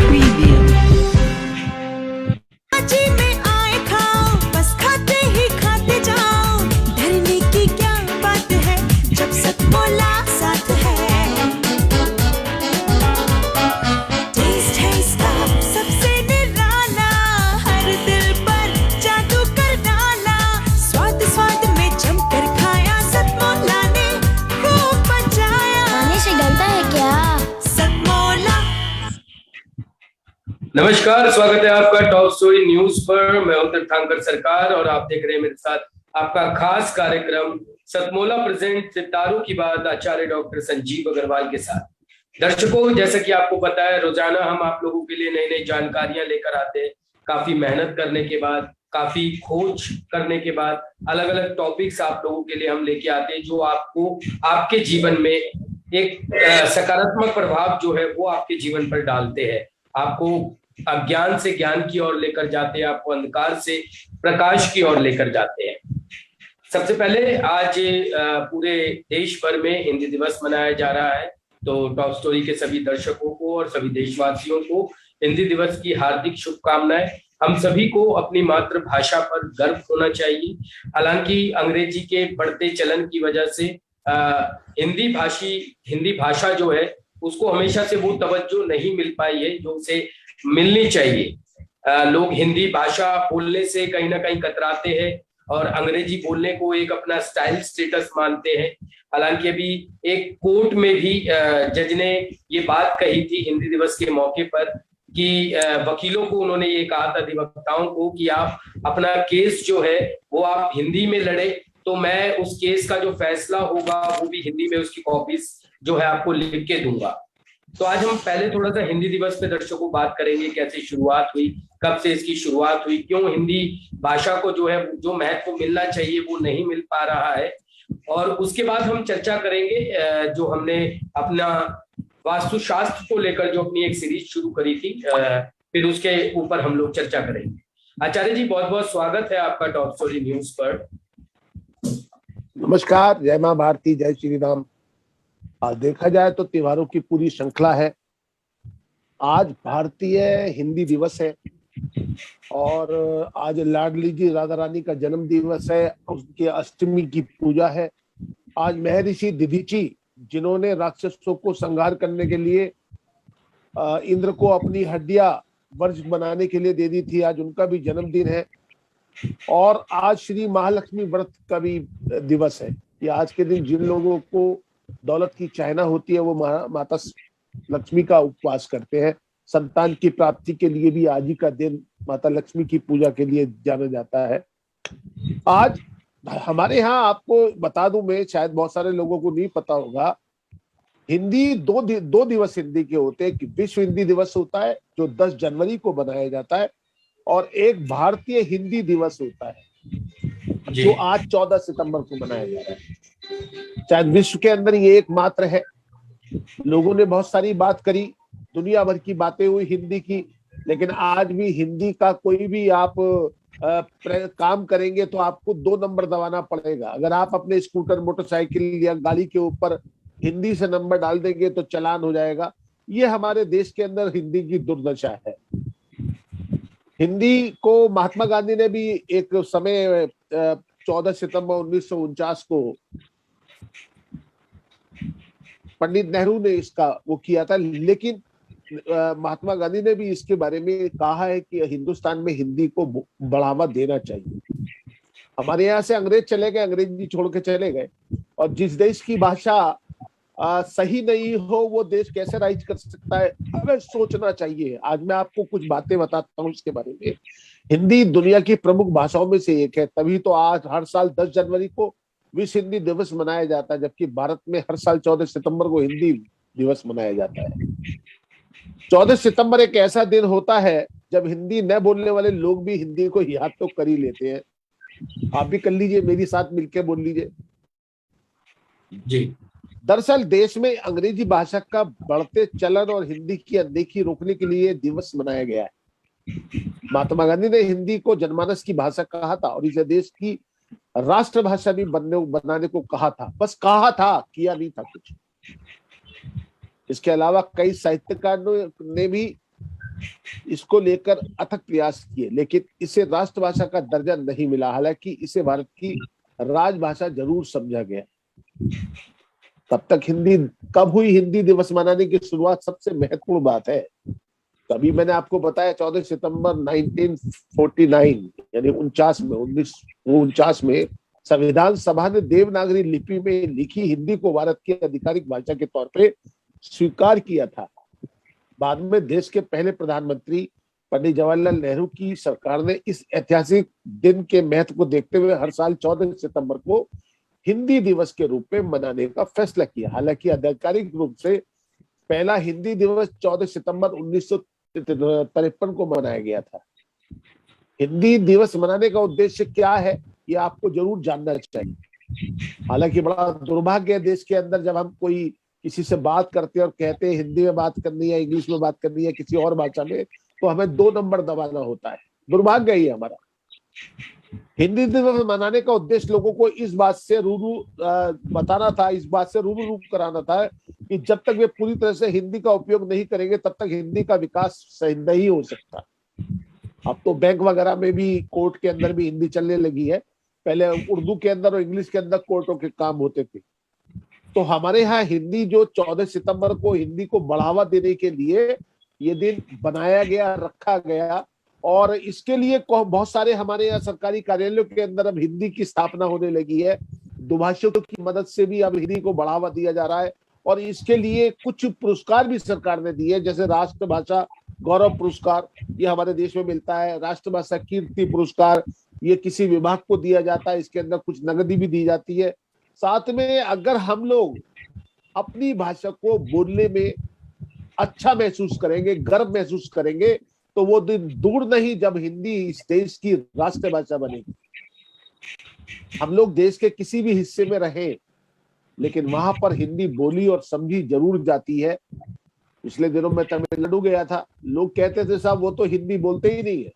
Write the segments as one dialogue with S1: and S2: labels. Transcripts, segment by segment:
S1: Preview.
S2: जी में आए खाओ, बस खाते ही खाते जाओ। डरने की क्या बात है जब सतमोला साथ है। टेस्ट है इसका सबसे निराला, हर दिल पर जादू कर डाला। स्वाद स्वाद में जमकर खाया, सतमोला ने खूब बचाया।
S3: खाने से डरता है क्या?
S2: सतमोला।
S4: नमस्कार, स्वागत है आपका टॉप स्टोरी न्यूज पर। मैं हूं तीर्थंकर सरकार और आप देख रहे हैं मेरे साथ आपका खास कार्यक्रम सतमोला प्रेजेंट सितारों की बात आचार्य डॉक्टर संजीव अग्रवाल के साथ। दर्शकों, जैसा कि आपको पता है, रोजाना हम आप लोगों के लिए नई नई जानकारियां लेकर आते हैं। काफी मेहनत करने के बाद, काफी खोज करने के बाद अलग अलग टॉपिक्स आप लोगों के लिए हम लेके आते हैं, जो आपको आपके जीवन में एक सकारात्मक प्रभाव जो है वो आपके जीवन पर डालते हैं। आपको अज्ञान से ज्ञान की ओर लेकर जाते हैं, आपको अंधकार से प्रकाश की ओर लेकर जाते हैं। सबसे पहले आज पूरे देश भर में हिंदी दिवस मनाया जा रहा है, तो टॉप स्टोरी के सभी दर्शकों को और सभी देशवासियों को हिंदी दिवस की हार्दिक शुभकामनाएं। हम सभी को अपनी मातृभाषा पर गर्व होना चाहिए। हालांकि अंग्रेजी के बढ़ते चलन की वजह से हिंदी भाषा जो है उसको हमेशा से वो तवज्जो नहीं मिल पाई है जो उसे मिलनी चाहिए। लोग हिंदी भाषा बोलने से कहीं ना कहीं कतराते हैं और अंग्रेजी बोलने को एक अपना स्टाइल स्टेटस मानते हैं। हालांकि अभी एक कोर्ट में भी जज ने ये बात कही थी हिंदी दिवस के मौके पर कि वकीलों को उन्होंने ये कहा था, अधिवक्ताओं को, कि आप अपना केस जो है वो आप हिंदी में लड़े, तो मैं उस केस का जो फैसला होगा वो भी हिंदी में उसकी कॉपीज जो है आपको लिख के दूंगा। तो आज हम पहले थोड़ा सा हिंदी दिवस पे दर्शकों बात करेंगे, कैसे शुरुआत हुई, कब से इसकी शुरुआत हुई, क्यों हिंदी भाषा को जो है जो महत्व मिलना चाहिए वो नहीं मिल पा रहा है। और उसके बाद हम चर्चा करेंगे जो हमने अपना वास्तुशास्त्र को लेकर जो अपनी एक सीरीज शुरू करी थी, फिर उसके ऊपर हम लोग चर्चा करेंगे। आचार्य जी, बहुत बहुत स्वागत है आपका टॉप स्टोरी न्यूज पर।
S5: नमस्कार, जय मां भारती, जय श्री राम। देखा जाए तो त्योहारों की पूरी श्रृंखला है। आज भारतीय हिंदी दिवस है और आज लाडली जी राधा रानी का जन्म दिवस है, उसकी अष्टमी की पूजा है। आज महर्षि दधीची, जिन्होंने राक्षसों को संहार करने के लिए इंद्र को अपनी हड्डियां वर्ज बनाने के लिए दे दी थी, आज उनका भी जन्मदिन है। और आज श्री महालक्ष्मी व्रत का भी दिवस है। ये आज के दिन जिन लोगों को दौलत की चाहना होती है वो माता लक्ष्मी का उपवास करते हैं। संतान की प्राप्ति के लिए भी आज ही का दिन माता लक्ष्मी की पूजा के लिए जाना जाता है। आज हमारे यहाँ, आपको बता दूं मैं, शायद बहुत सारे लोगों को नहीं पता होगा, हिंदी दो दिवस हिंदी के होते हैं कि विश्व हिंदी दिवस होता है जो 10 जनवरी को मनाया जाता है, और एक भारतीय हिंदी दिवस होता है जो आज 14 सितंबर को मनाया जा रहा है। शायद विश्व के अंदर ये एकमात्र है। लोगों ने बहुत सारी बात करी, दुनिया भर की बातें हुई हिंदी की, लेकिन आज भी हिंदी का कोई भी आप काम करेंगे तो आपको 2 नंबर दबाना पड़ेगा। अगर आप अपने स्कूटर, मोटरसाइकिल या गाड़ी के ऊपर हिंदी से नंबर डाल देंगे तो चालान हो जाएगा। ये हमारे देश के अंदर हिंदी की दुर्दशा है। हिंदी को महात्मा गांधी ने भी एक समय 14 सितंबर 1949 को पंडित नेहरू ने इसका वो किया था, लेकिन महात्मा गांधी ने भी इसके बारे में कहा है कि हिंदुस्तान में हिंदी को बढ़ावा देना चाहिए। हमारे यहाँ से अंग्रेज चले गए, अंग्रेजी छोड़ के चले गए, और जिस देश की भाषा सही नहीं हो वो देश कैसे राइज कर सकता है, हमें सोचना चाहिए। आज मैं आपको कुछ बातें बताता हूँ इसके बारे में। हिंदी दुनिया की प्रमुख भाषाओं में से एक है, तभी तो आज हर साल 10 जनवरी को विश्व हिंदी दिवस मनाया जाता है, जबकि भारत में हर साल 14 सितंबर को हिंदी दिवस मनाया जाता है। 14 सितंबर एक ऐसा दिन होता है जब हिंदी न बोलने वाले लोग भी हिंदी को याद तो कर ही लेते हैं। आप भी कर लीजिए, मेरे साथ मिलकर बोल लीजिए
S4: जी।
S5: दरअसल देश में अंग्रेजी भाषा का बढ़ते चलन और हिंदी की अनदेखी रोकने के लिए दिवस मनाया गया है। महात्मा गांधी ने हिंदी को जनमानस की भाषा कहा था और इसे देश की राष्ट्रभाषा भी बनाने को कहा था। बस कहा था, किया नहीं था कुछ। इसके अलावा कई साहित्यकारों ने भी इसको लेकर अथक प्रयास किए, लेकिन इसे राष्ट्रभाषा का दर्जा नहीं मिला। हालांकि इसे भारत की राजभाषा जरूर समझा गया। तब तक हिंदी कब हुई? हिंदी दिवस मनाने की शुरुआत सबसे महत्वपूर्ण बात है। तभी मैंने आपको बताया 14 सितंबर 1949 यानी 1949 में संविधान सभा ने देवनागरी लिपि में लिखी हिंदी को भारत की आधिकारिक भाषा के तौर पे स्वीकार किया था। बाद में देश के पहले प्रधानमंत्री पंडित जवाहरलाल नेहरू की सरकार ने इस ऐतिहासिक दिन के महत्व को देखते हुए हर साल 14 सितंबर को हिंदी दिवस के रूप में मनाने का फैसला किया। हालांकि आधिकारिक रूप से पहला हिंदी दिवस 14 सितंबर 1953 को मनाया गया था। हिंदी दिवस मनाने का उद्देश्य क्या है, ये आपको जरूर जानना चाहिए। हालांकि बड़ा दुर्भाग्य है देश के अंदर, जब हम कोई किसी से बात करते हैं और कहते हैं हिंदी में बात करनी है, इंग्लिश में बात करनी है, किसी और भाषा में, तो हमें 2 नंबर दबाना होता है। दुर्भाग्य ही हमारा। हिंदी दिवस मनाने का उद्देश्य लोगों को इस बात से बताना था, इस बात से रूबरू कराना था कि जब तक वे पूरी तरह से हिंदी का उपयोग नहीं करेंगे तब तक हिंदी का विकास नहीं हो सकता। अब तो बैंक वगैरह में भी, कोर्ट के अंदर भी हिंदी चलने लगी है। पहले उर्दू के अंदर और इंग्लिश के अंदर कोर्टों के काम होते थे। तो हमारे यहाँ हिंदी जो 14 सितंबर को हिंदी को बढ़ावा देने के लिए ये दिन बनाया गया, रखा गया, और इसके लिए बहुत सारे हमारे यहाँ सरकारी कार्यालयों के अंदर अब हिंदी की स्थापना होने लगी है। दुभाषियों की मदद से भी अब हिंदी को बढ़ावा दिया जा रहा है और इसके लिए कुछ पुरस्कार भी सरकार ने दिए, जैसे राष्ट्रभाषा गौरव पुरस्कार, ये हमारे देश में मिलता है। राष्ट्रभाषा कीर्ति पुरस्कार, ये किसी विभाग को दिया जाता है, इसके अंदर कुछ नगदी भी दी जाती है। साथ में अगर हम लोग अपनी भाषा को बोलने में अच्छा महसूस करेंगे, गर्व महसूस करेंगे, तो वो दिन दूर नहीं जब हिंदी इस देश की राष्ट्रभाषा बनेगी। हम लोग देश के किसी भी हिस्से में रहें, लेकिन वहां पर हिंदी बोली और समझी जरूर जाती है। पिछले दिनों में तमिलनाडु गया था, लोग कहते थे साहब वो तो हिंदी बोलते ही नहीं है।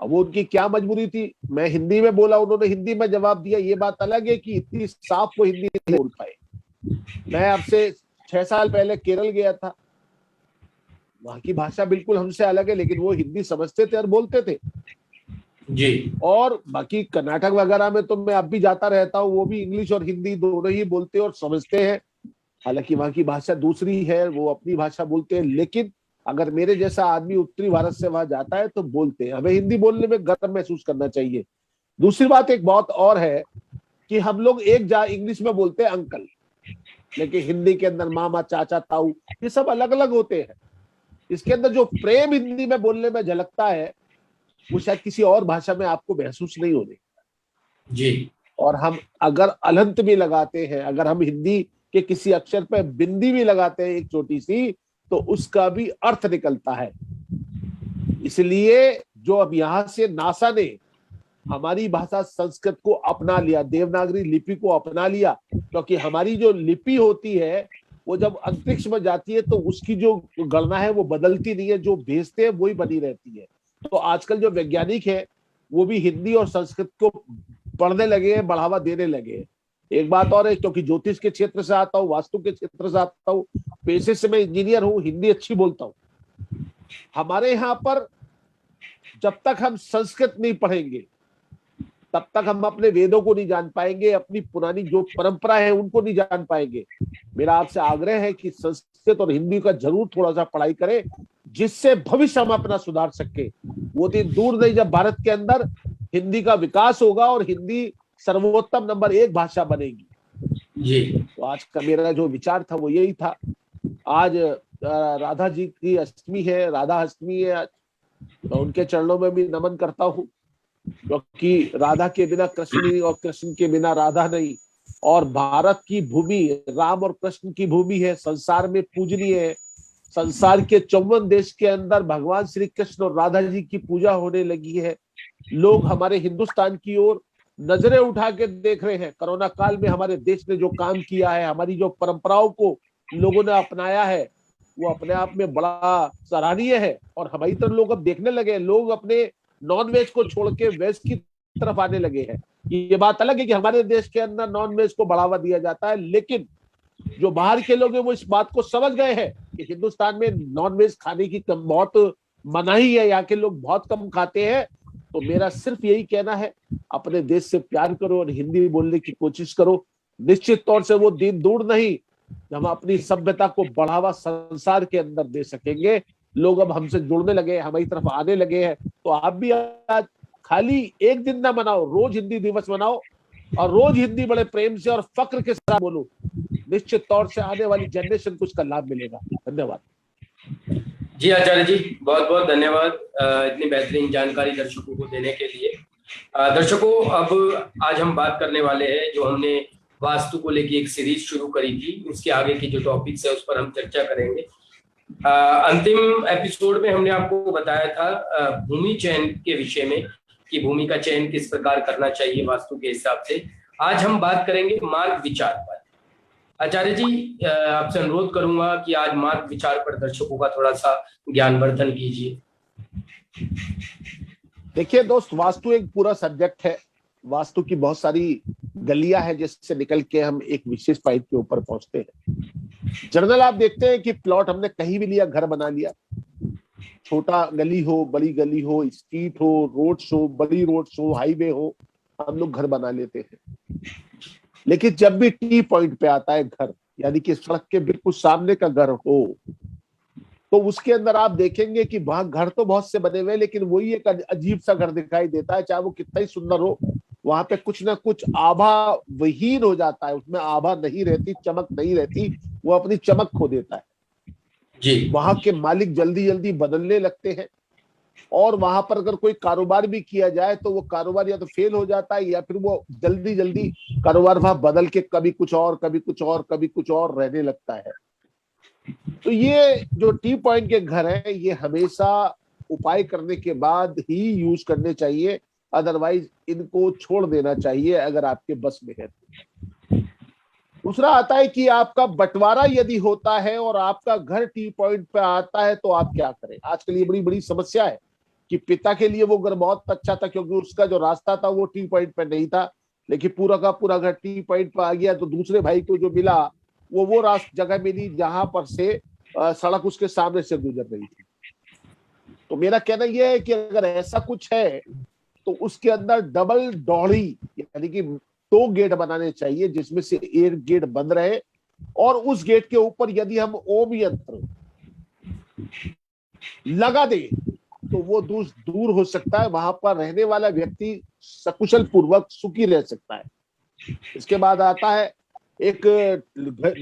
S5: अब वो उनकी क्या मजबूरी थी, मैं हिंदी में बोला, उन्होंने हिंदी में जवाब दिया। ये बात अलग है कि इतनी साफ वो हिंदी नहीं बोल पाए। मैं अब से 6 साल पहले केरल गया था, वहां की भाषा बिल्कुल हमसे अलग है, लेकिन वो हिंदी समझते थे और बोलते थे
S4: जी।
S5: और बाकी कर्नाटक वगैरह में तो मैं अब भी जाता रहता हूँ, वो भी इंग्लिश और हिंदी दोनों ही बोलते और समझते हैं। हालांकि वहां की भाषा दूसरी है, वो अपनी भाषा बोलते हैं, लेकिन अगर मेरे जैसा आदमी उत्तरी भारत से वहां जाता है तो बोलते हैं। हमें हिंदी बोलने में गर्व महसूस करना चाहिए। दूसरी बात एक बहुत और है कि हम लोग इंग्लिश में बोलते हैं अंकल, लेकिन हिंदी के अंदर मामा, चाचा, ताऊ, ये सब अलग अलग होते हैं। इसके अंदर जो प्रेम हिंदी में बोलने में झलकता है वो शायद किसी और भाषा में आपको महसूस नहीं होने
S4: जी।
S5: और हम अगर अलंत भी लगाते हैं, अगर हम हिंदी के किसी अक्षर पर बिंदी भी लगाते हैं एक छोटी सी, तो उसका भी अर्थ निकलता है। इसलिए जो अब यहां से नासा ने हमारी भाषा संस्कृत को अपना लिया, देवनागरी लिपि को अपना लिया, क्योंकि हमारी जो लिपि होती है वो जब अंतरिक्ष में जाती है तो उसकी जो गणना है वो बदलती नहीं है, जो भेजते हैं वही बनी रहती है। तो आजकल जो वैज्ञानिक है वो भी हिंदी और संस्कृत को पढ़ने लगे हैं, बढ़ावा देने लगे हैं। एक बात और है, क्योंकि ज्योतिष के क्षेत्र से आता हूँ, वास्तु के क्षेत्र से आता हूँ, पेशे से मैं इंजीनियर हूँ, हिंदी अच्छी बोलता हूँ। हमारे यहाँ पर जब तक हम संस्कृत नहीं पढ़ेंगे तब तक हम अपने वेदों को नहीं जान पाएंगे, अपनी पुरानी जो परंपरा है उनको नहीं जान पाएंगे। मेरा आपसे आग्रह है कि संस्कृत और हिंदी का जरूर थोड़ा सा पढ़ाई करें, जिससे भविष्य हम अपना सुधार सके। वो दिन दूर नहीं जब भारत के अंदर हिंदी का विकास होगा और हिंदी सर्वोत्तम नंबर 1 भाषा बनेगी
S4: जी।
S5: तो आज का मेरा जो विचार था वो यही था। आज राधा जी की अष्टमी है, राधा अष्टमी है, तो उनके चरणों में भी नमन करता हूँ, क्योंकि राधा के बिना कृष्ण नहीं और कृष्ण के बिना राधा नहीं। और भारत की भूमि राम और कृष्ण की भूमि है, संसार में पूजनीय है। संसार के 54 देश के अंदर भगवान श्री कृष्ण और राधा जी की पूजा होने लगी है। लोग हमारे हिंदुस्तान की ओर नजरें उठा के देख रहे हैं। कोरोना काल में हमारे देश ने जो काम किया है, हमारी जो परंपराओं को लोगों ने अपनाया है, वो अपने आप में बड़ा सराहनीय है। और हमारी तरफ लोग अब देखने लगे, लोग अपने नॉन वेज को छोड़ के वेज की तरफ आने लगे हैं। ये बात अलग है कि हमारे देश के अंदर नॉन वेज को बढ़ावा दिया जाता है, लेकिन जो बाहर के लोग हैं वो इस बात को समझ गए हैं कि हिंदुस्तान में नॉनवेज खाने की बहुत मनाही है, यहाँ के लोग बहुत कम खाते हैं। तो मेरा सिर्फ यही कहना है, अपने देश से प्यार करो और हिंदी बोलने की कोशिश करो। निश्चित तौर से वो दिन दूर नहीं जब हम अपनी सभ्यता को बढ़ावा संसार के अंदर दे सकेंगे। लोग अब हमसे जुड़ने लगे, हमारी तरफ आने लगे हैं। तो आप भी आज खाली एक दिन ना मनाओ, रोज हिंदी दिवस मनाओ और रोज हिंदी बड़े प्रेम से और फक्र के साथ बोलो। निश्चित तौर से आने वाली जनरेशन को उसका लाभ मिलेगा। धन्यवाद।
S4: जी आचार्य जी, बहुत बहुत धन्यवाद इतनी बेहतरीन जानकारी दर्शकों को देने के लिए। दर्शकों, अब आज हम बात करने वाले हैं, जो हमने वास्तु को लेकर एक सीरीज शुरू करी थी, उसके आगे की जो टॉपिक्स है उस पर हम चर्चा करेंगे। अंतिम एपिसोड में हमने आपको बताया था भूमि चयन के विषय में, कि भूमि का चयन किस प्रकार करना चाहिए वास्तु के हिसाब से। आज हम बात करेंगे मार्ग विचार पर। आचार्य जी, आपसे अनुरोध करूंगा कि आज मार्ग विचार पर दर्शकों का थोड़ा सा ज्ञानवर्धन कीजिए।
S5: देखिए दोस्त, वास्तु एक पूरा सब्जेक्ट है। वास्तु की बहुत सारी गलियां हैं जिससे निकल के हम एक विशेष पॉइंट के ऊपर पहुंचते हैं। जनरल आप देखते हैं कि प्लॉट हमने कहीं भी लिया, घर बना लिया, छोटा गली हो, बड़ी गली हो, स्ट्रीट हो, रोड्स हो, बड़ी रोड्स हो, हाईवे हो, हम लोग घर बना लेते हैं। लेकिन जब भी टी पॉइंट पे आता है घर, यानी कि सड़क के बिल्कुल सामने का घर हो, तो उसके अंदर आप देखेंगे कि वहां घर तो बहुत से बने हुए, लेकिन वही एक अजीब सा घर दिखाई देता है। चाहे वो कितना ही सुंदर हो, वहां पे कुछ ना कुछ आभा विहीन हो जाता है, उसमें आभा नहीं रहती, चमक नहीं रहती, वो अपनी चमक खो देता है
S4: जी।
S5: वहां के मालिक जल्दी जल्दी बदलने लगते हैं, और वहां पर अगर कोई कारोबार भी किया जाए तो वो कारोबार या तो फेल हो जाता है, या फिर वो जल्दी जल्दी कारोबार वहां बदल के कभी कुछ और, कभी कुछ और, कभी कुछ और रहने लगता है। तो ये जो टी पॉइंट के घर हैं, ये हमेशा उपाय करने के बाद ही यूज करने चाहिए, अदरवाइज इनको छोड़ देना चाहिए अगर आपके बस में है। दूसरा आता है कि आपका बंटवारा यदि होता है और आपका घर टी पॉइंट पे आता है तो आप क्या करें। आजकल ये बड़ी बड़ी समस्या है कि पिता के लिए वो घर बहुत अच्छा था, क्योंकि उसका जो रास्ता था वो टी पॉइंट पे नहीं था, लेकिन पूरा का पूरा घर टी पॉइंट पे आ गया, तो दूसरे भाई को जो मिला वो जगह मिली जहां पर से सड़क उसके सामने से गुजर रही थी। तो मेरा कहना यह है कि अगर ऐसा कुछ है तो उसके अंदर डबल डौड़ी, यानी कि 2 गेट बनाने चाहिए, जिसमें से एक गेट बंद रहे, और उस गेट के ऊपर यदि हम ओम यंत्र लगा दे तो वो दूर हो सकता है, वहां पर रहने वाला व्यक्ति सकुशल पूर्वक सुखी रह सकता है। इसके बाद आता है एक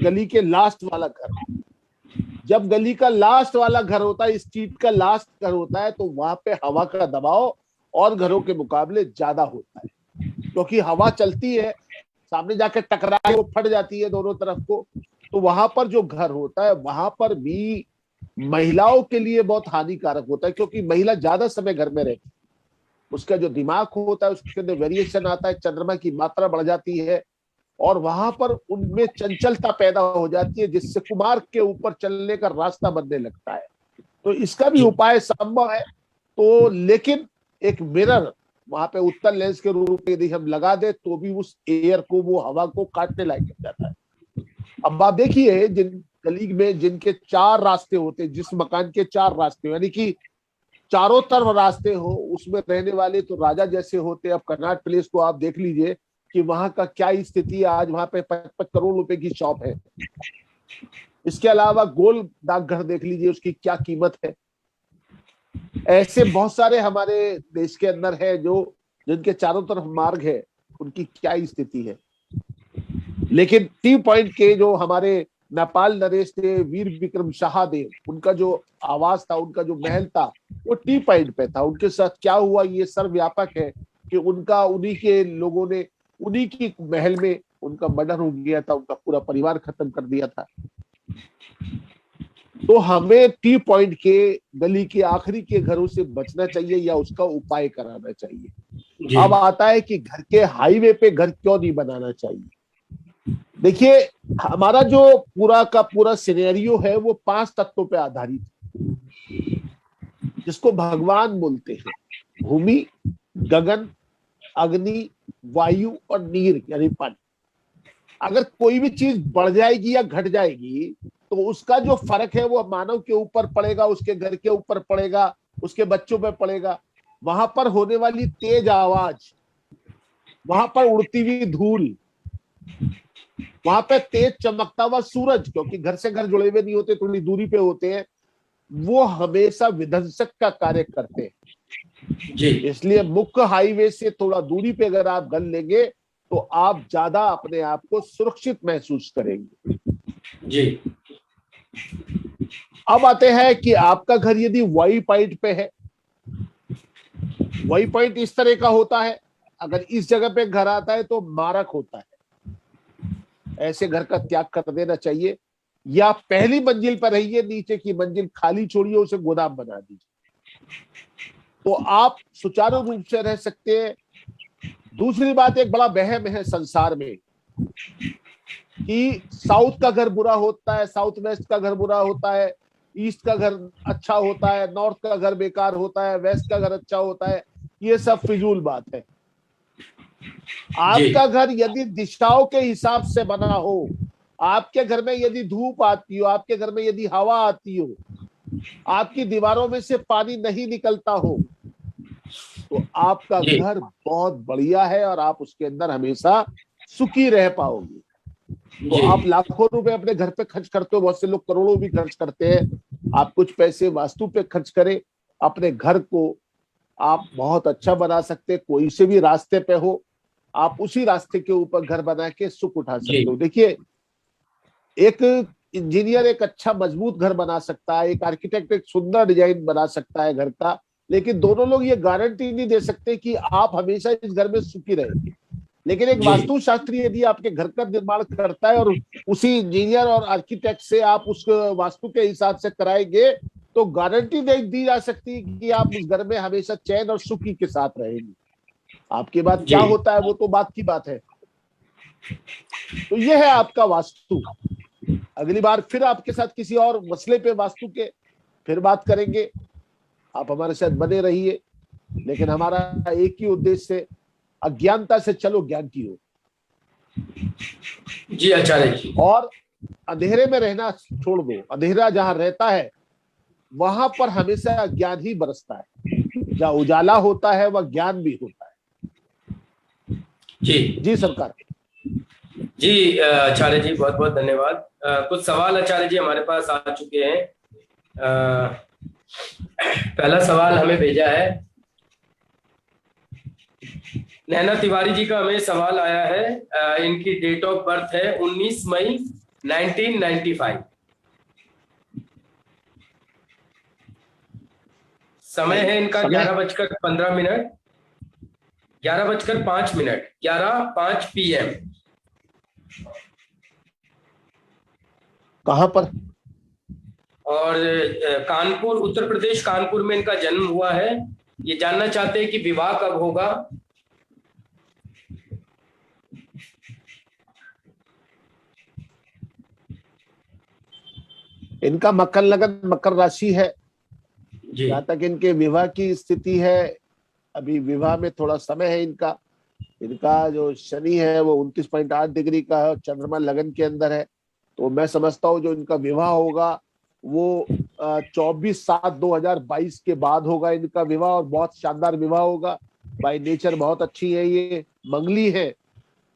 S5: गली के लास्ट वाला घर। जब गली का लास्ट वाला घर होता है, स्ट्रीट का लास्ट घर होता है, तो वहां पे हवा का दबाव और घरों के मुकाबले ज्यादा होता है, क्योंकि हवा चलती है, सामने जाके टकराए वो फट जाती है दोनों तरफ को। तो वहां पर जो घर होता है, वहां पर भी महिलाओं के लिए बहुत हानिकारक होता है, क्योंकि महिला ज्यादा समय घर में रहती है, उसका जो दिमाग होता है उसके अंदर वेरिएशन आता है, चंद्रमा की मात्रा बढ़ जाती है, और वहां पर उनमें चंचलता पैदा हो जाती है, जिससे कुमार के ऊपर चलने का रास्ता बनने लगता है। तो इसका भी उपाय संभव है। तो लेकिन एक मिरर वहां पे उत्तर लेंस के रूप में यदि हम लगा दे तो भी उस एयर को, वो हवा को काटने लायक हो जाता है। अब आप देखिए, जिन गली में जिनके 4 रास्ते होते, जिस मकान के 4 रास्ते, यानी कि चारों तरफ रास्ते हो, उसमें रहने वाले तो राजा जैसे होते। अब कर्नाट प्लेस को आप देख लीजिए कि वहां का क्या स्थिति है। आज वहां पे 55 करोड़ रुपए की शॉप है। इसके अलावा गोल डाकघर देख लीजिए, उसकी क्या कीमत है। ऐसे बहुत सारे हमारे देश के अंदर है जो जिनके चारों तरफ मार्ग है, उनकी क्या स्थिति है। लेकिन टी पॉइंट के जो हमारे नेपाल नरेश थे, वीर विक्रम शाहदेव, उनका जो आवास था, उनका जो महल था, वो टी पॉइंट पे था। उनके साथ क्या हुआ ये सर्वव्यापक है कि उनका, उन्हीं के लोगों ने उन्हीं की महल में उनका मर्डर हो गया था, उनका पूरा परिवार खत्म कर दिया था। तो हमें टी पॉइंट के गली के आखिरी के घरों से बचना चाहिए या उसका उपाय कराना चाहिए। अब आता है कि घर के हाईवे पे घर क्यों नहीं बनाना चाहिए। देखिए, हमारा जो पूरा का पूरा सिनेरियो है वो 5 तत्वों पे आधारित है, जिसको भगवान बोलते हैं। भूमि, गगन, अग्नि, वायु और नीर, यानी पानी। अगर कोई भी चीज बढ़ जाएगी या घट जाएगी तो उसका जो फर्क है वो मानव के ऊपर पड़ेगा, उसके घर के ऊपर पड़ेगा, उसके बच्चों पे पड़ेगा। वहां पर होने वाली तेज आवाज, वहां पर उड़ती हुई धूल, वहां पे तेज चमकता हुआ सूरज, क्योंकि घर से घर जुड़े हुए नहीं होते, थोड़ी दूरी पे होते हैं, वो हमेशा विध्वंसक का कार्य करते हैं।
S4: जी
S5: इसलिए मुख्य हाईवे से थोड़ा दूरी पे अगर आप घर लेंगे तो आप ज्यादा अपने आप को सुरक्षित महसूस करेंगे।
S4: जी
S5: अब आते हैं कि आपका घर यदि वाई पॉइंट पे है, वाई पॉइंट इस तरह का होता है, अगर इस जगह पे घर आता है तो मारक होता है, ऐसे घर का त्याग कर देना चाहिए, या पहली मंजिल पर रहिए, नीचे की मंजिल खाली छोड़िए, उसे गोदाम बना दीजिए, तो आप सुचारू रूप से रह सकते हैं। दूसरी बात, एक बड़ा वहम है संसार में कि साउथ का घर बुरा होता है, साउथ वेस्ट का घर बुरा होता है, ईस्ट का घर अच्छा होता है, नॉर्थ का घर बेकार होता है, वेस्ट का घर अच्छा होता है। ये सब फिजूल बात है। आपका घर यदि दिशाओं के हिसाब से बना हो, आपके घर में यदि धूप आती हो, आपके घर में यदि हवा आती हो, आपकी दीवारों में से पानी नहीं निकलता हो, तो आपका घर बहुत बढ़िया है और आप उसके अंदर हमेशा सुखी रह पाओगे। तो आप लाखों रुपए अपने घर पे खर्च करते हो, बहुत से लोग करोड़ों भी खर्च करते हैं। आप कुछ पैसे वास्तु पे खर्च करें, अपने घर को आप बहुत अच्छा बना सकते हैं। कोई से भी रास्ते पे हो, आप उसी रास्ते के ऊपर घर बना के सुख उठा सकते हो। देखिए, एक इंजीनियर एक अच्छा मजबूत घर बना सकता है, एक आर्किटेक्ट एक सुंदर डिजाइन बना सकता है घर का, लेकिन दोनों लोग ये गारंटी नहीं दे सकते कि आप हमेशा इस घर में सुखी रहेंगे। लेकिन एक वास्तुशास्त्री यदि आपके घर का निर्माण करता है और उसी इंजीनियर और आर्किटेक्ट से आप उस वास्तु के हिसाब से कराएंगे, तो गारंटी दी जा सकती है कि आप उस घर में हमेशा चैन और सुखी के साथ रहेंगे। आपके बाद क्या होता है वो तो बात की बात है। तो यह है आपका वास्तु। अगली बार फिर आपके साथ किसी और मसले पे वास्तु के फिर बात करेंगे। आप हमारे साथ बने रहिए, लेकिन हमारा एक ही उद्देश्य है, अज्ञानता से चलो ज्ञान की ओर।
S4: जी आचार्य जी।
S5: और अंधेरे में रहना छोड़ दो। अंधेरा जहां रहता है वहां पर हमेशा अज्ञान ही बरसता है, जहां उजाला होता है वह ज्ञान भी होता है। जी सरकार।
S4: जी आचार्य जी, बहुत बहुत धन्यवाद। कुछ सवाल आचार्य जी हमारे पास आ चुके हैं। पहला सवाल हमें भेजा है, नैना तिवारी जी का हमें सवाल आया है। इनकी डेट ऑफ बर्थ है 19 मई 1995। समय है इनका 11:15, 11:05, 11:05 PM।
S5: कहां पर?
S4: और कानपुर, उत्तर प्रदेश, कानपुर में इनका जन्म हुआ है। ये जानना चाहते हैं कि विवाह कब होगा।
S5: इनका मकर लगन, मकर राशि है।
S4: जी।
S5: जहां तक इनके विवाह की स्थिति है, अभी विवाह में थोड़ा समय है इनका। इनका जो शनि है वो 29.8 डिग्री का है, चंद्रमा लगन के अंदर है। तो मैं समझता हूँ जो इनका विवाह होगा वो 24/7/2022 के बाद होगा इनका विवाह, और बहुत शानदार विवाह होगा। बाय नेचर बहुत अच्छी है, ये मंगली है,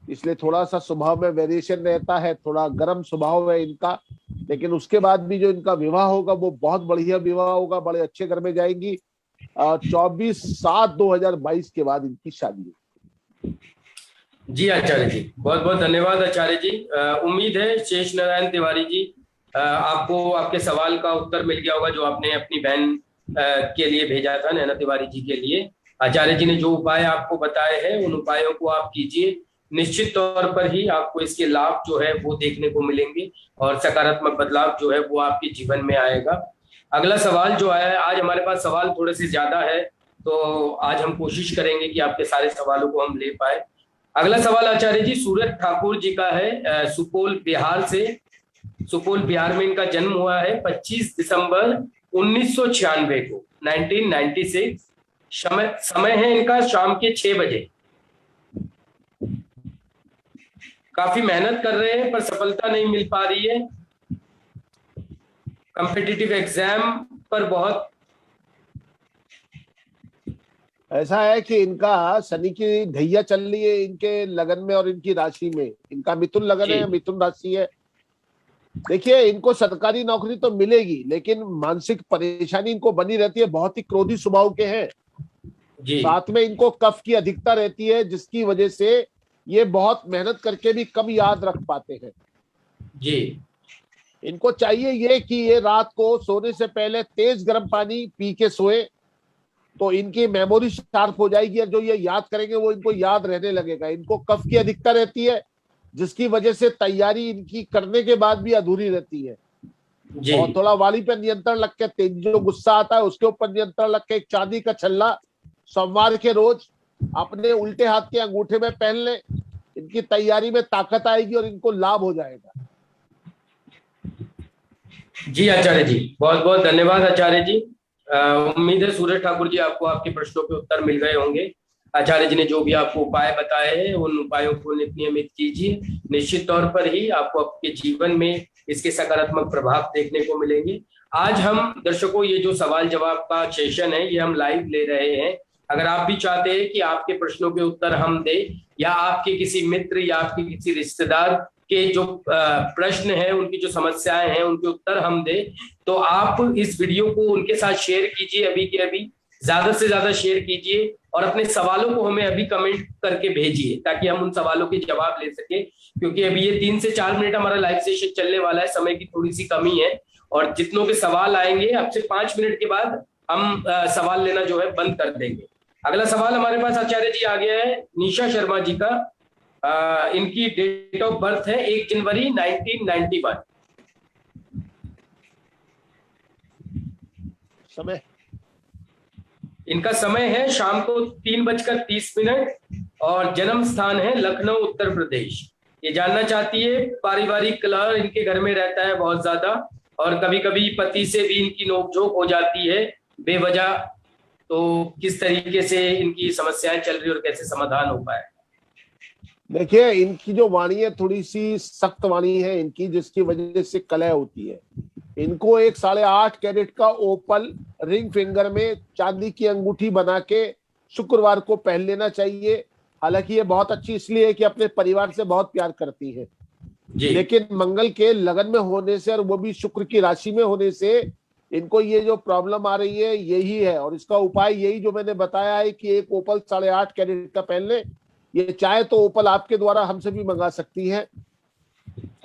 S5: इसलिए थोड़ा सा स्वभाव में वेरिएशन रहता है, थोड़ा गर्म स्वभाव है इनका। लेकिन उसके बाद भी जो इनका विवाह होगा वो बहुत बढ़िया विवाह होगा, बड़े अच्छे घर में जाएंगी। 24/7/2022 के बाद इनकी शादी है।
S4: जी आचार्य जी, बहुत बहुत धन्यवाद आचार्य जी। उम्मीद है शेष नारायण तिवारी जी आपको आपके सवाल का उत्तर मिल गया होगा जो आपने अपनी बहन के लिए भेजा था, नैना तिवारी जी के लिए। आचार्य जी ने जो उपाय आपको बताए हैं उन उपायों को आप कीजिए, निश्चित तौर पर ही आपको इसके लाभ जो है वो देखने को मिलेंगे और सकारात्मक बदलाव जो है वो आपके जीवन में आएगा। अगला सवाल जो आया है, आज हमारे पास सवाल थोड़े से ज्यादा है तो आज हम कोशिश करेंगे कि आपके सारे सवालों को हम ले पाए। अगला सवाल आचार्य जी सूरज ठाकुर जी का है, सुपौल बिहार से। सुपौल बिहार में इनका जन्म हुआ है 25 दिसंबर 1996 को, 1996। समय है इनका शाम के 6 बजे। काफी मेहनत कर रहे हैं पर सफलता नहीं मिल पा रही है। कॉम्पिटिटिव एग्जाम पर बहुत
S5: ऐसा है कि इनका शनि की ढैया चल रही है इनके लगन में और इनकी राशि में। इनका मिथुन लगन है, मिथुन राशि है। देखिए, इनको सरकारी नौकरी तो मिलेगी, लेकिन मानसिक परेशानी इनको बनी रहती है। बहुत ही क्रोधी स्वभाव के हैं
S4: जी।
S5: साथ में इनको कफ की अधिकता रहती है, जिसकी वजह से ये बहुत मेहनत करके भी कम याद रख पाते हैं
S4: जी।
S5: इनको चाहिए ये कि ये रात को सोने से पहले तेज गर्म पानी पी के सोए, तो इनकी मेमोरी शार्प हो जाएगी और जो ये याद करेंगे वो इनको याद रहने लगेगा। इनको कफ की अधिकता रहती है, जिसकी वजह से तैयारी इनकी करने के बाद भी अधूरी रहती है।
S4: जी।
S5: और थोड़ा वाणी पे नियंत्रण रख के, तेज जो गुस्सा आता है उसके ऊपर नियंत्रण रख के, एक चांदी का छल्ला सोमवार के रोज अपने उल्टे हाथ के अंगूठे में पहन ले। इनकी तैयारी में ताकत आएगी और इनको लाभ हो जाएगा।
S4: जी आचार्य जी, बहुत बहुत धन्यवाद आचार्य जी। उम्मीद है सूरज ठाकुर जी आपको आपके प्रश्नों के उत्तर मिल गए होंगे। आचार्य जी ने जो भी आपको उपाय बताए हैं उन उपायों को नियमित कीजिए। निश्चित तौर पर ही आपको आपके जीवन में इसके सकारात्मक प्रभाव देखने को मिलेंगे। आज हम दर्शकों ये जो सवाल जवाब का सेशन है ये हम लाइव ले रहे हैं। अगर आप भी चाहते हैं कि आपके प्रश्नों के उत्तर हम दें या आपके किसी मित्र या आपके किसी रिश्तेदार के जो प्रश्न हैं, उनकी जो समस्याएं हैं उनके उत्तर हम दें, तो आप इस वीडियो को उनके साथ शेयर कीजिए। अभी के अभी ज्यादा से ज्यादा शेयर कीजिए और अपने सवालों को हमें अभी कमेंट करके भेजिए ताकि हम उन सवालों के जवाब ले सके। क्योंकि अभी ये 3 से 4 मिनट हमारा लाइव सेशन चलने वाला है, समय की थोड़ी सी कमी है और जितनों के सवाल आएंगे अब से 5 मिनट के बाद हम सवाल लेना जो है बंद कर देंगे। अगला सवाल हमारे पास आचार्य जी आ गया है निशा शर्मा जी का। इनकी डेट ऑफ बर्थ है 1 जनवरी 1991।
S5: समय,
S4: इनका समय है शाम को 3:30 और जन्म स्थान है लखनऊ उत्तर प्रदेश। ये जानना चाहती है पारिवारिक कलह इनके घर में रहता है बहुत ज्यादा और कभी कभी पति से भी इनकी नोकझोंक हो जाती है बेवजह। तो किस तरीके से इनकी समस्याएं चल रही और कैसे समाधान हो पाए?
S5: देखिए, इनकी जो वाणी है थोड़ी सी सख्त वाणी है इनकी, जिसकी वजह से कलह होती है। इनको एक 8.5 कैरेट का ओपल रिंग फिंगर में चांदी की अंगूठी बना के शुक्रवार को पहन लेना चाहिए। हालांकि ये बहुत अच्छी इसलिए है कि अपने परिवार से बहुत प्यार करती है, लेकिन मंगल के लगन में होने से और वो भी शुक्र की राशि में होने से इनको ये जो प्रॉब्लम आ रही है यही है। और इसका उपाय यही जो मैंने बताया है कि एक ओपल 8.5 कैरेट का पहन ले। ये चाहे तो ओपल आपके द्वारा हमसे भी मंगा सकती है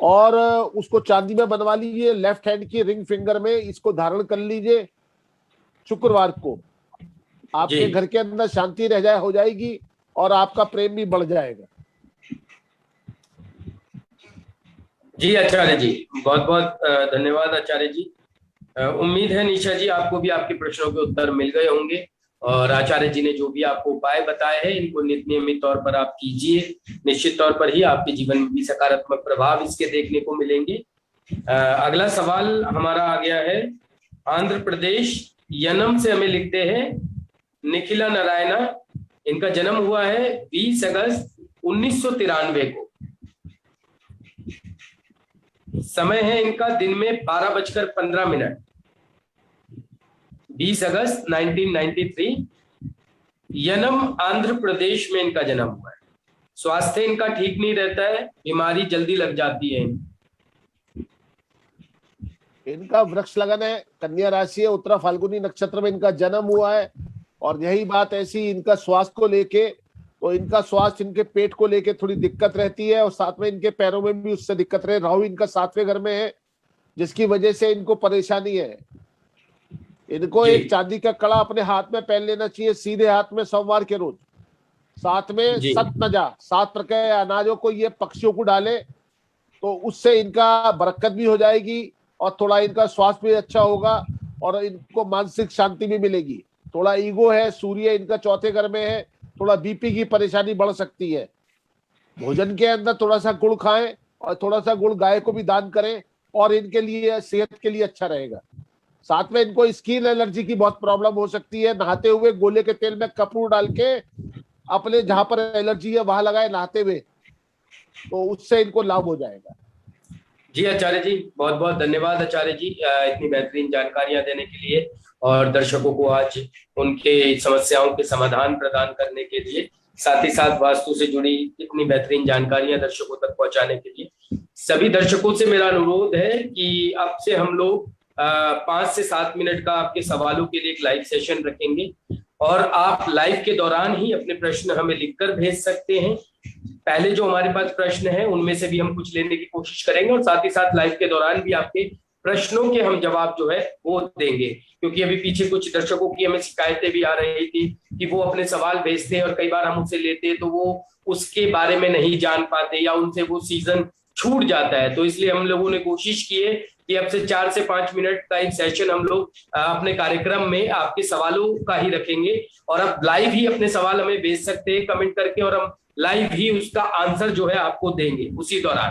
S5: और उसको चांदी में बनवा लीजिए, लेफ्ट हैंड की रिंग फिंगर में इसको धारण कर लीजिए। शुक्रवार को आपके घर के अंदर शांति रह हो जाएगी और आपका प्रेम भी बढ़ जाएगा।
S4: जी आचार्य जी, बहुत बहुत धन्यवाद आचार्य जी। उम्मीद है निशा जी आपको भी आपके प्रश्नों के उत्तर मिल गए होंगे और आचार्य जी ने जो भी आपको उपाय बताए हैं इनको नियमित तौर पर आप कीजिए। निश्चित तौर पर ही आपके जीवन में भी सकारात्मक प्रभाव इसके देखने को मिलेंगे। अगला सवाल हमारा आ गया है आंध्र प्रदेश यनम से, हमें लिखते हैं निखिला नारायणा। इनका जन्म हुआ है 20 अगस्त 1993 को। समय है इनका दिन में 12:15। 20 अगस्त 1993, यनम आंध्र प्रदेश में इनका जन्म हुआ है। स्वास्थ्य इनका ठीक नहीं रहता है, बीमारी जल्दी लग जाती है।
S5: इनका वृक्ष लगन है, कन्या राशि है, उत्तरा फाल्गुनी नक्षत्र में इनका जन्म हुआ है। और यही बात ऐसी इनका स्वास्थ्य को लेके, तो इनका स्वास्थ्य इनके पेट को लेके थोड़ी दिक्कत रहती है और साथ में इनके पैरों में भी उससे दिक्कत रहे। राहु इनका 7वें घर में है, जिसकी वजह से इनको परेशानी है। इनको एक चांदी का कड़ा अपने हाथ में पहन लेना चाहिए, सीधे हाथ में, सोमवार के रोज। साथ में सतनजा 7 प्रकार अनाजों को ये पक्षियों को डाले तो उससे इनका बरकत भी हो जाएगी और थोड़ा इनका स्वास्थ्य भी अच्छा होगा और इनको मानसिक शांति भी मिलेगी। थोड़ा ईगो है, सूर्य इनका 4थे घर में है, थोड़ा बीपी की परेशानी बढ़ सकती है। भोजन के अंदर थोड़ा सा गुड़ खाएं और थोड़ा सा गुड़ गाय को भी दान करें और इनके लिए सेहत के लिए अच्छा रहेगा। साथ में इनको स्किन एलर्जी की बहुत प्रॉब्लम हो सकती है। नहाते हुए गोले के तेल में कपूर डाल के अपने जहां पर एलर्जी है वहां लगाए नहाते हुए, तो उससे इनको लाभ हो जाएगा।
S4: जी आचार्य जी, बहुत बहुत धन्यवाद आचार्य जी, इतनी बेहतरीन जानकारियां देने के लिए और दर्शकों को आज उनके समस्याओं के समाधान प्रदान करने के लिए, साथ ही साथ वास्तु से जुड़ी इतनी बेहतरीन जानकारियां दर्शकों तक पहुंचाने के लिए। सभी दर्शकों से मेरा अनुरोध है कि अब से हम लोग 5 से 7 मिनट का आपके सवालों के लिए एक लाइव सेशन रखेंगे और आप लाइव के दौरान ही अपने प्रश्न हमें लिखकर भेज सकते हैं। पहले जो हमारे पास प्रश्न है उनमें से भी हम कुछ लेने की कोशिश करेंगे और साथ ही साथ लाइव के दौरान भी आपके प्रश्नों के हम जवाब जो है वो देंगे, क्योंकि अभी पीछे कुछ दर्शकों की हमें शिकायतें भी आ रही थी कि वो अपने सवाल भेजते हैं और कई बार हम उनसे लेते हैं तो वो उसके बारे में नहीं जान पाते या उनसे वो सीजन छूट जाता है। तो इसलिए हम लोगों ने कोशिश की है कि अब से 4 से 5 मिनट का एक सेशन हम लोग अपने कार्यक्रम में आपके सवालों का ही रखेंगे और आप लाइव ही अपने सवाल हमें भेज सकते हैं कमेंट करके और हम लाइव ही उसका आंसर जो है आपको देंगे उसी दौरान।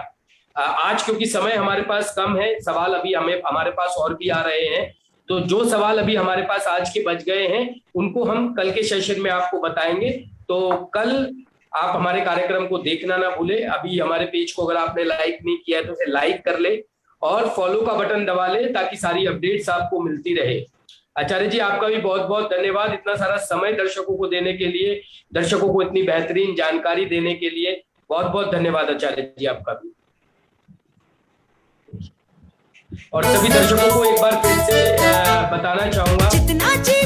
S4: आज क्योंकि समय हमारे पास कम है, सवाल अभी हमारे पास और भी आ रहे हैं, तो जो सवाल अभी हमारे पास आज के बच गए हैं उनको हम कल के सेशन में आपको बताएंगे। तो कल आप हमारे कार्यक्रम को देखना ना भूले। अभी हमारे पेज को अगर आपने लाइक नहीं किया है तो उसे लाइक कर ले और फॉलो का बटन दबा ले ताकि सारी अपडेट्स आपको मिलती रहे। आचार्य जी, आपका भी बहुत बहुत धन्यवाद इतना सारा समय दर्शकों को देने के लिए, दर्शकों को इतनी बेहतरीन जानकारी देने के लिए। बहुत बहुत धन्यवाद आचार्य जी आपका भी। और सभी दर्शकों को एक बार फिर से बताना चाहूंगा
S2: जितना जी